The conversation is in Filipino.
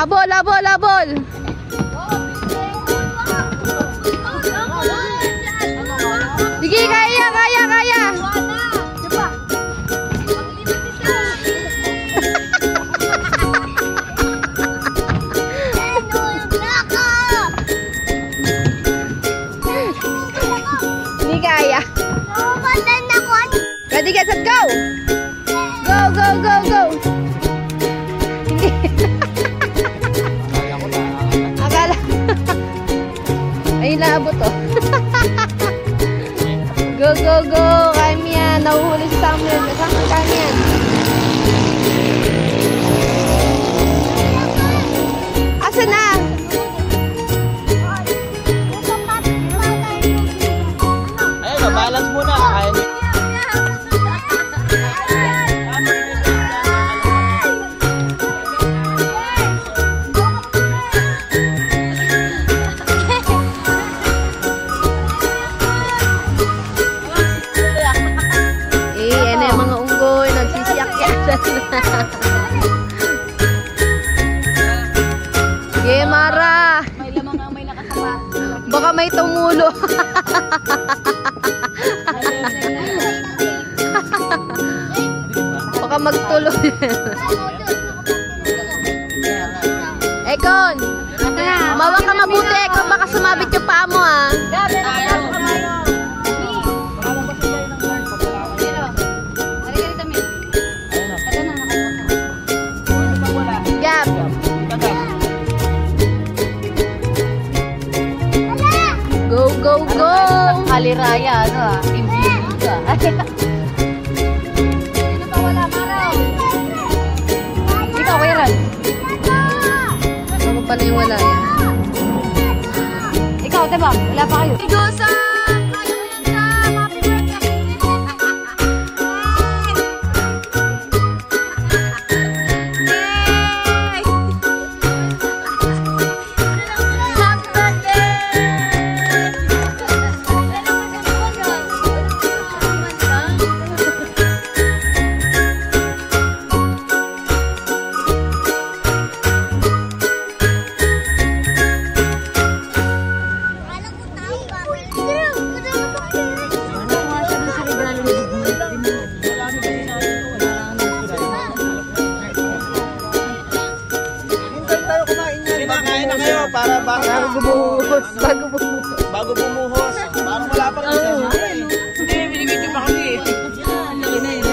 Abol, abol, abol. Sige, kaya, kaya, kaya. Hindi kaya. Ready, get set, go! Go, go, go, go! Akala. Ay, naabot oh. Go, go, go! Kaya mo yan. Nahuhuli si Samuel. Samuel, kaya mo yan. Asa na? Ayun, balance muna. Kaya niya. Yeah, Mara. May lamang ang may nakasama. Baka may tumulo. Baka magtuloy. Ekon, mawa ka mabuti. Ekon, baka sumabit yung paa mo ah. Gap. Go, go, go! Kaliraya, ano ah. Imbilig ka. Sino pa wala, Maraw? Ikaw, Kuya Ron. Ako pala yung wala yan. Ikaw, diba? Wala pa kayo. Igosa! Para bago bumuhos. Bago bumuhos. Parang wala pa rin siya. Hindi, binibidyo pa kami. Lagi na yun.